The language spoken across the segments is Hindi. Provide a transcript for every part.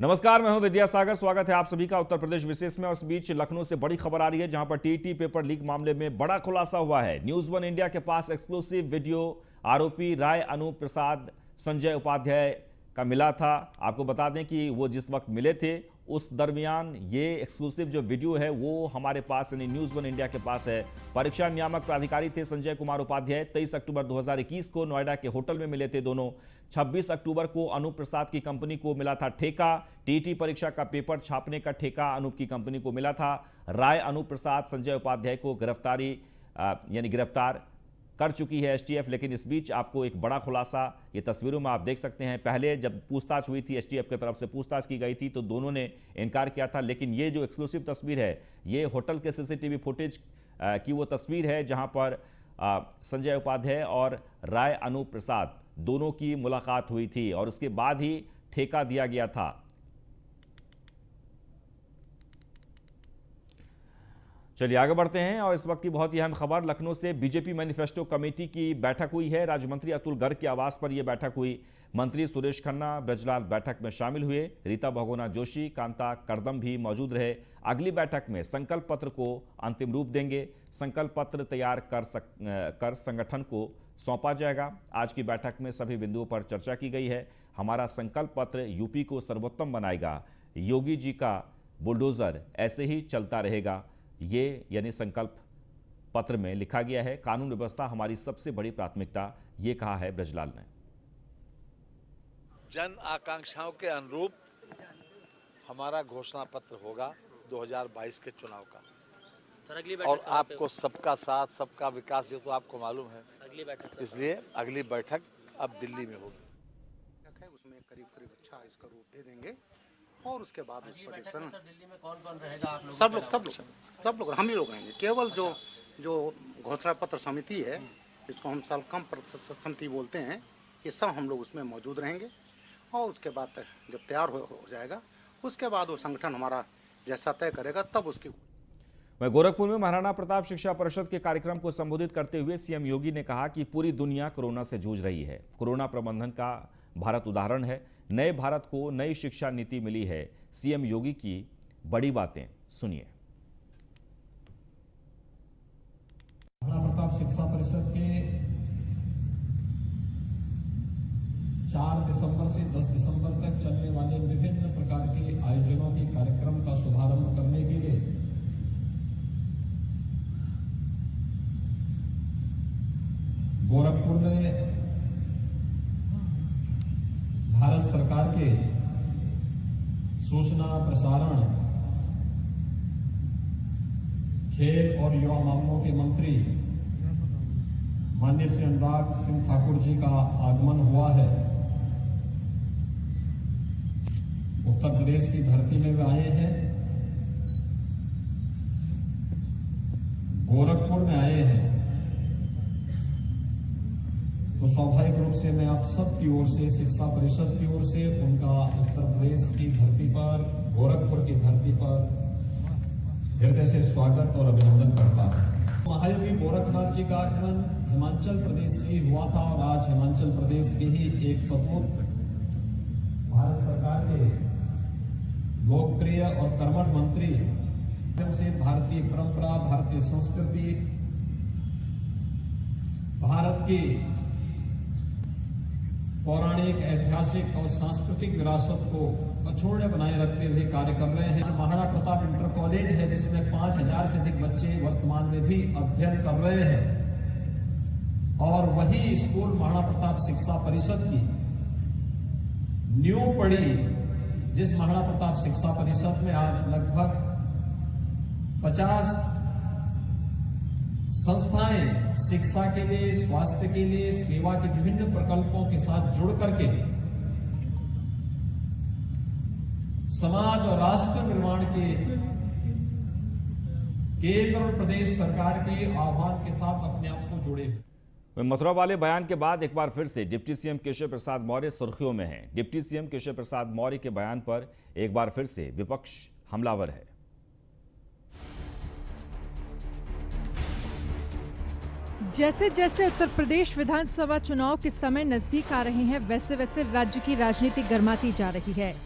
नमस्कार, मैं हूं विद्यासागर। स्वागत है आप सभी का उत्तर प्रदेश विशेष में। और इस बीच लखनऊ से बड़ी खबर आ रही है, जहां पर टीटी पेपर लीक मामले में बड़ा खुलासा हुआ है। न्यूज वन इंडिया के पास एक्सक्लूसिव वीडियो आरोपी राय अनूप प्रसाद संजय उपाध्याय का मिला था। आपको बता दें कि वो जिस वक्त मिले थे उस दरमियान ये एक्सक्लूसिव जो वीडियो है वो हमारे पास यानी न्यूज वन इंडिया के पास है। परीक्षा नियामक प्राधिकारी थे संजय कुमार उपाध्याय। 23 अक्टूबर 2021 को नोएडा के होटल में मिले थे दोनों। 26 अक्टूबर को अनूप प्रसाद की कंपनी को मिला था ठेका। टीटी परीक्षा का पेपर छापने का ठेका अनूप की कंपनी को मिला था। राय अनूप प्रसाद संजय उपाध्याय को गिरफ्तार कर चुकी है एसटीएफ। लेकिन इस बीच आपको एक बड़ा खुलासा ये तस्वीरों में आप देख सकते हैं। पहले जब पूछताछ हुई थी, एसटीएफ की तरफ से पूछताछ की गई थी, तो दोनों ने इनकार किया था। लेकिन ये जो एक्सक्लूसिव तस्वीर है ये होटल के सीसीटीवी फुटेज की वो तस्वीर है जहां पर संजय उपाध्याय और राय अनूप प्रसाद दोनों की मुलाकात हुई थी और उसके बाद ही ठेका दिया गया था। चलिए आगे बढ़ते हैं और इस वक्त की बहुत ही अहम खबर लखनऊ से। बीजेपी मैनिफेस्टो कमेटी की बैठक हुई है। राज्य मंत्री अतुल गर्ग के आवास पर यह बैठक हुई। मंत्री सुरेश खन्ना, ब्रजलाल बैठक में शामिल हुए। रीता बहुगुणा जोशी, कांता करदम भी मौजूद रहे। अगली बैठक में संकल्प पत्र को अंतिम रूप देंगे। संकल्प पत्र तैयार कर संगठन को सौंपा जाएगा। आज की बैठक में सभी बिंदुओं पर चर्चा की गई है। हमारा संकल्प पत्र यूपी को सर्वोत्तम बनाएगा। योगी जी का बुलडोजर ऐसे ही चलता रहेगा, ये यानी संकल्प पत्र में लिखा गया है। कानून व्यवस्था हमारी सबसे बड़ी प्राथमिकता, ये कहा है ब्रजलाल ने। जन आकांक्षाओं के अनुरूप हमारा घोषणा पत्र होगा 2022 के चुनाव का। और आपको सबका साथ, सबका विकास, ये तो आपको मालूम है। अगली बैठक, इसलिए अगली बैठक अब दिल्ली में होगी। उसमें करीब करीब अच्छा इसका रूप दे देंगे और उसके बाद उस पर दिल्ली में कौन रहेगा? आप लोग? सब लोग हम ही लोग रहेंगे। केवल जो घोषणा पत्र समिति है, जिसको हम कम प्रतिशत समिति बोलते हैं, ये सब हम लोग उसमें मौजूद रहेंगे। और उसके बाद जब तैयार हो जाएगा, उसके बाद वो संगठन हमारा जैसा तय करेगा तब उसकी। वहीं गोरखपुर में महाराणा प्रताप शिक्षा परिषद के कार्यक्रम को संबोधित करते हुए सीएम योगी ने कहा कि पूरी दुनिया कोरोना से जूझ रही है। कोरोना प्रबंधन का भारत उदाहरण है। नए भारत को नई शिक्षा नीति मिली है। सीएम योगी की बड़ी बातें सुनिए। महाराणा प्रताप शिक्षा परिषद के 4 दिसंबर से 10 दिसंबर तक चलने वाले विभिन्न प्रकार के आयोजनों के कार्यक्रम का शुभारंभ करने के लिए गोरखपुर में भारत सरकार के सूचना प्रसारण, खेल और युवा मामलों के मंत्री माननीय श्री अनुराग सिंह ठाकुर जी का आगमन हुआ है। उत्तर प्रदेश की धरती में वे आए हैं, गोरखपुर में आए हैं, तो स्वाभाविक रूप से मैं आप सब की ओर से, शिक्षा परिषद की ओर से उनका उत्तर प्रदेश की धरती पर, गोरखपुर की धरती पर हृदय से स्वागत और अभिनंदन करता हूं। महायोगी गोरखनाथ जी का आगमन हिमाचल प्रदेश से हुआ था और आज हिमाचल प्रदेश के ही एक सपूत भारत सरकार के लोकप्रिय और कर्मठ मंत्री से भारतीय परंपरा, भारतीय संस्कृति, भारत की पौराणिक, ऐतिहासिक और सांस्कृतिक विरासत को अछूण्य बनाए रखते हुए कार्य कर रहे हैं। महाराणा प्रताप इंटर कॉलेज है, जिसमें 5000 से अधिक बच्चे वर्तमान में भी अध्ययन कर रहे हैं। और वही स्कूल महाराणा प्रताप शिक्षा परिषद की नींव पड़ी, जिस महाराणा प्रताप शिक्षा परिषद में आज लगभग 50 संस्थाएं शिक्षा के लिए, स्वास्थ्य के लिए, सेवा के विभिन्न प्रकल्पों के साथ जुड़ करके समाज और राष्ट्र निर्माण के केंद्र और प्रदेश सरकार के आह्वान के साथ अपने आप को जुड़े हुए। मथुरा वाले बयान के बाद एक बार फिर से डिप्टी सीएम केशव प्रसाद मौर्य सुर्खियों में हैं। डिप्टी सीएम केशव प्रसाद मौर्य के बयान पर एक बार फिर से विपक्ष हमलावर है। जैसे जैसे उत्तर प्रदेश विधानसभा चुनाव के समय नजदीक आ रहे हैं, वैसे वैसे राज्य की राजनीति गर्माती जा रही है।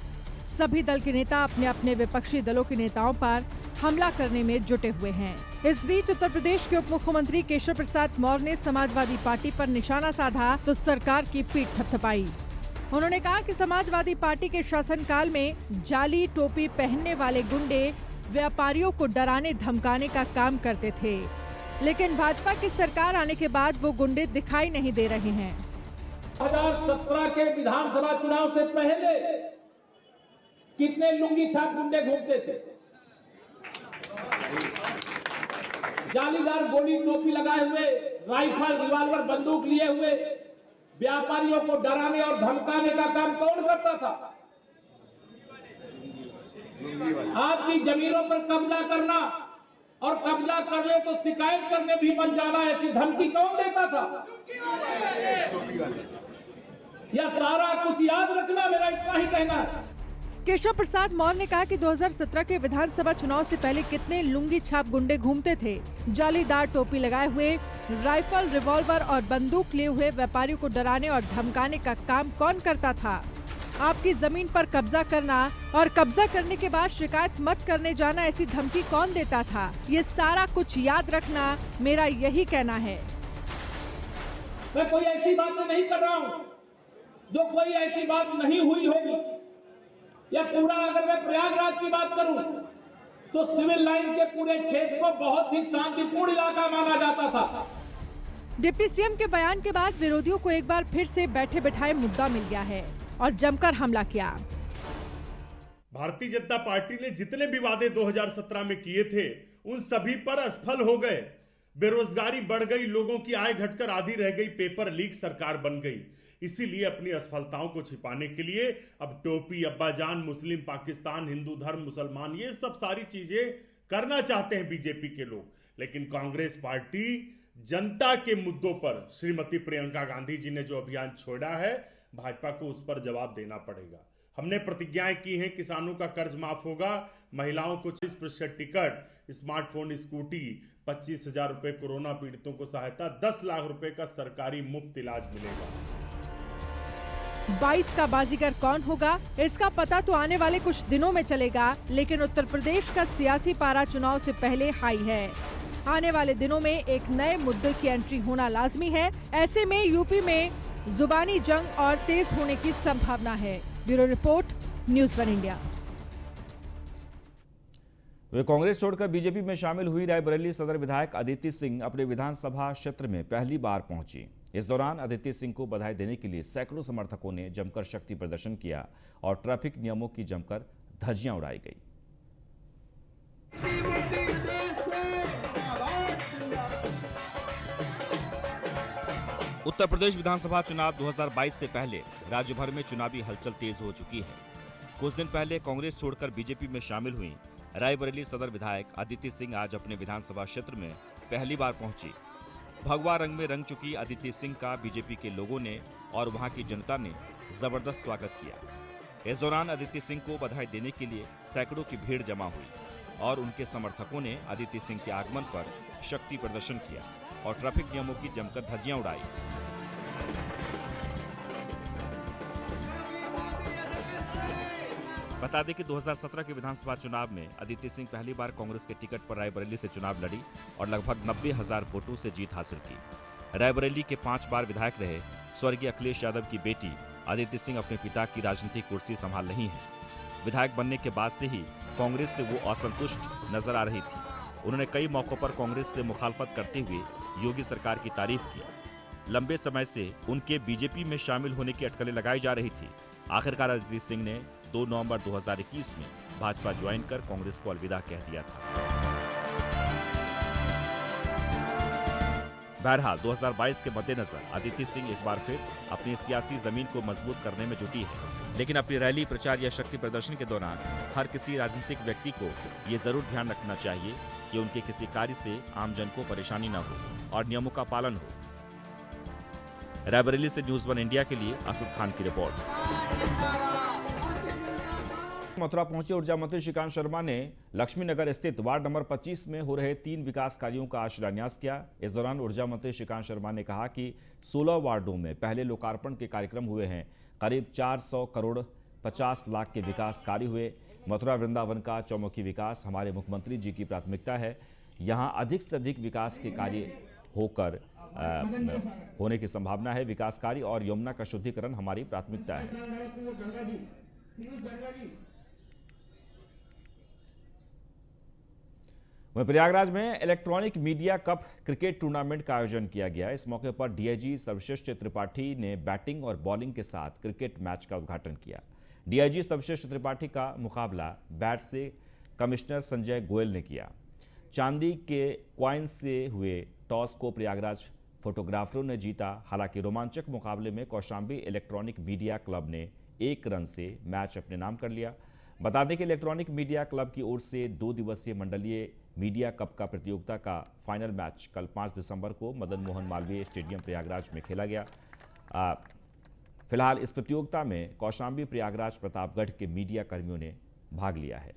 सभी दल के नेता अपने अपने विपक्षी दलों के नेताओं पर हमला करने में जुटे हुए हैं। इस बीच उत्तर प्रदेश के उप मुख्यमंत्री केशव प्रसाद मौर्य ने समाजवादी पार्टी पर निशाना साधा तो सरकार की पीठ थपथपाई। उन्होंने कहा कि समाजवादी पार्टी के शासनकाल में जाली टोपी पहनने वाले गुंडे व्यापारियों को डराने धमकाने का काम करते थे, लेकिन भाजपा की सरकार आने के बाद वो गुंडे दिखाई नहीं दे रहे हैं। 2017 के विधानसभा चुनाव से पहले कितने लुंगी छाप गुंडे घूमते थे, जालीदार गोली टोपी लगाए हुए, राइफल रिवाल्वर बंदूक लिए हुए व्यापारियों को डराने और धमकाने का काम कौन करता था? आपकी जमीनों पर कब्जा करना और कब्जा कर ले तो शिकायत करने भी बन जाना, ऐसी धमकी कौन देता था? यह सारा कुछ याद रखना, मेरा इतना ही कहना है। केशव प्रसाद मौर्य ने कहा कि 2017 के विधानसभा चुनाव से पहले कितने लुंगी छाप गुंडे घूमते थे, जालीदार टोपी लगाए हुए, राइफल रिवॉल्वर और बंदूक लिए हुए व्यापारियों को डराने और धमकाने का काम कौन करता था? आपकी जमीन पर कब्जा करना और कब्जा करने के बाद शिकायत मत करने जाना, ऐसी धमकी कौन देता था? ये सारा कुछ याद रखना, मेरा यही कहना है। मैं कोई ऐसी बात नहीं कर रहा हूँ जो कोई ऐसी बात नहीं हुई होगी। या पूरा अगर मैं प्रयागराज की बात करूं तो सिविल लाइन के पूरे क्षेत्र को बहुत ही शांतिपूर्ण इलाका माना जाता था। डिप्टी सीएम के बयान के बाद विरोधियों को एक बार फिर से बैठे बिठाए मुद्दा मिल गया है और जमकर हमला किया। भारतीय जनता पार्टी ने जितने भी वादे 2017 में किए थे उन सभी पर असफल हो गए। बेरोजगारी बढ़ गई, लोगों की आय घटकर आधी रह गई, पेपर लीक सरकार बन गई। इसीलिए अपनी असफलताओं को छिपाने के लिए अब टोपी, अब्बाजान, मुस्लिम, पाकिस्तान, हिंदू धर्म, मुसलमान, ये सब सारी चीजें करना चाहते हैं बीजेपी के लोग। लेकिन कांग्रेस पार्टी जनता के मुद्दों पर, श्रीमती प्रियंका गांधी जी ने जो अभियान छोड़ा है, भाजपा को उस पर जवाब देना पड़ेगा। हमने प्रतिज्ञाएं की हैं, किसानों का कर्ज माफ होगा, महिलाओं को 40% टिकट, स्मार्टफोन, स्कूटी, 25,000 रुपए कोरोना पीड़ितों को सहायता, 10 लाख रुपए का सरकारी मुफ्त इलाज मिलेगा। 22 का बाजीगर कौन होगा, इसका पता तो आने वाले कुछ दिनों में चलेगा, लेकिन उत्तर प्रदेश का सियासी पारा चुनाव से पहले हाई है। आने वाले दिनों में एक नए मुद्दे की एंट्री होना लाजमी है। ऐसे में यूपी में जुबानी जंग और तेज होने की संभावना है। Bureau report, news 1 India. वे कांग्रेस छोड़कर बीजेपी में शामिल हुई रायबरेली सदर विधायक अदिति सिंह अपने विधानसभा क्षेत्र में पहली बार पहुंची। इस दौरान अदिति सिंह को बधाई देने के लिए सैकड़ों समर्थकों ने जमकर शक्ति प्रदर्शन किया और ट्रैफिक नियमों की जमकर धज्जियां उड़ाई गई। उत्तर प्रदेश विधानसभा चुनाव 2022 से पहले राज्य भर में चुनावी हलचल तेज हो चुकी है। कुछ दिन पहले कांग्रेस छोड़कर बीजेपी में शामिल हुई रायबरेली सदर विधायक अदिति सिंह आज अपने विधानसभा क्षेत्र में पहली बार पहुंची। भगवा रंग में रंग चुकी अदिति सिंह का बीजेपी के लोगों ने और वहां की जनता ने जबरदस्त स्वागत किया। इस दौरान अदिति सिंह को बधाई देने के लिए सैकड़ों की भीड़ जमा हुई और उनके समर्थकों ने अदिति सिंह के आगमन पर शक्ति प्रदर्शन किया और ट्रैफिक नियमों की जमकर धज्जियां उड़ाई। बता दें कि 2017 के विधानसभा चुनाव में अदिति सिंह पहली बार कांग्रेस के टिकट पर रायबरेली से चुनाव लड़ी और लगभग 90,000 वोटों से जीत हासिल की। रायबरेली के 5 बार विधायक रहे स्वर्गीय अखिलेश यादव की बेटी अदिति सिंह अपने पिता की राजनीतिक कुर्सी संभाल रही हैं। विधायक बनने के बाद से ही कांग्रेस से वो असंतुष्ट नजर आ रही थी। उन्होंने कई मौकों पर कांग्रेस से मुखालफत करते हुए योगी सरकार की तारीफ की। लंबे समय से उनके बीजेपी में शामिल होने की अटकलें लगाई जा रही थी। आखिरकार अदिति सिंह ने 2 नवंबर 2021 में भाजपा ज्वाइन कर कांग्रेस को अलविदा कह दिया था। बहरहाल 2022 के मद्देनजर अदिति सिंह एक बार फिर अपनी सियासी जमीन को मजबूत करने में जुटी है, लेकिन अपनी रैली, प्रचार या शक्ति प्रदर्शन के दौरान हर किसी राजनीतिक व्यक्ति को ये जरूर ध्यान रखना चाहिए कि उनके किसी कार्य से आमजन को परेशानी न हो और नियमों का पालन हो। रायबरेली से न्यूज़ 1 इंडिया के लिए असद खान की रिपोर्ट। मथुरा पहुंचे ऊर्जा मंत्री श्रीकांत शर्मा ने लक्ष्मीनगर स्थित वार्ड नंबर 25 में हो रहे 3 विकास कार्यों का शिलान्यास किया। इस दौरान ऊर्जा मंत्री श्रीकांत शर्मा ने कहा कि 16 वार्डों में पहले लोकार्पण के कार्यक्रम हुए हैं। करीब 400 करोड़ 50 लाख के विकास कार्य हुए। मथुरा वृंदावन का चौमुखी विकास हमारे मुख्यमंत्री जी की प्राथमिकता है। यहाँ अधिक से अधिक विकास के कार्य होने की संभावना है। विकास कार्य और यमुना का शुद्धिकरण हमारी प्राथमिकता है। वहीं प्रयागराज में electronic media cup cricket tournament का आयोजन किया गया। इस मौके पर डीआईजी सर्वश्रेष्ठ त्रिपाठी ने बैटिंग और बॉलिंग के साथ क्रिकेट मैच का उद्घाटन किया। डीआईजी सर्वश्रेष्ठ त्रिपाठी का मुकाबला बैट से कमिश्नर संजय गोयल ने किया। चांदी के क्वाइन से हुए टॉस को प्रयागराज फोटोग्राफरों ने जीता। हालांकि रोमांचक मुकाबले में कौशांबी इलेक्ट्रॉनिक मीडिया क्लब ने 1 रन से मैच अपने नाम कर लिया। बता दें कि इलेक्ट्रॉनिक मीडिया क्लब की ओर से 2 दिवसीय मंडलीय मीडिया कप का प्रतियोगिता का फाइनल मैच कल 5 दिसंबर को मदन मोहन मालवीय स्टेडियम प्रयागराज में खेला गया। फिलहाल इस प्रतियोगिता में कौशांबी, प्रयागराज, प्रतापगढ़ के मीडिया कर्मियों ने भाग लिया है।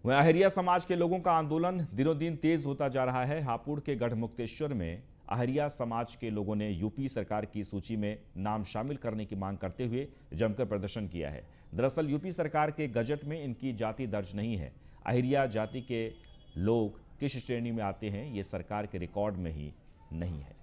वहीं अहरिया समाज के लोगों का आंदोलन दिनों दिन तेज होता जा रहा है। हापुड़ के गढ़मुक्तेश्वर में अहरिया समाज के लोगों ने यूपी सरकार की सूची में नाम शामिल करने की मांग करते हुए जमकर प्रदर्शन किया है। दरअसल यूपी सरकार के गजट में इनकी जाति दर्ज नहीं है। अहरिया जाति के लोग किस श्रेणी में आते हैं, ये सरकार के रिकॉर्ड में ही नहीं है।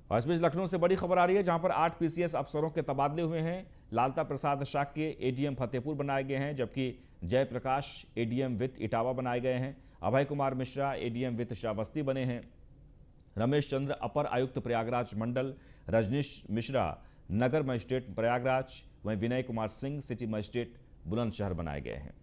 और इस बीच लखनऊ से बड़ी खबर आ रही है, जहां पर 8 पीसीएस अफसरों के तबादले हुए हैं। लालता प्रसाद शाक्य एडीएम फतेहपुर बनाए गए हैं, जबकि जयप्रकाश एडीएम वित्त इटावा बनाए गए हैं। अभय कुमार मिश्रा एडीएम वित्त श्रावस्ती बने हैं। रमेश चंद्र अपर आयुक्त प्रयागराज मंडल, रजनीश मिश्रा नगर मजिस्ट्रेट प्रयागराज, वहीं विनय कुमार सिंह सिटी मजिस्ट्रेट बुलंदशहर बनाए गए हैं।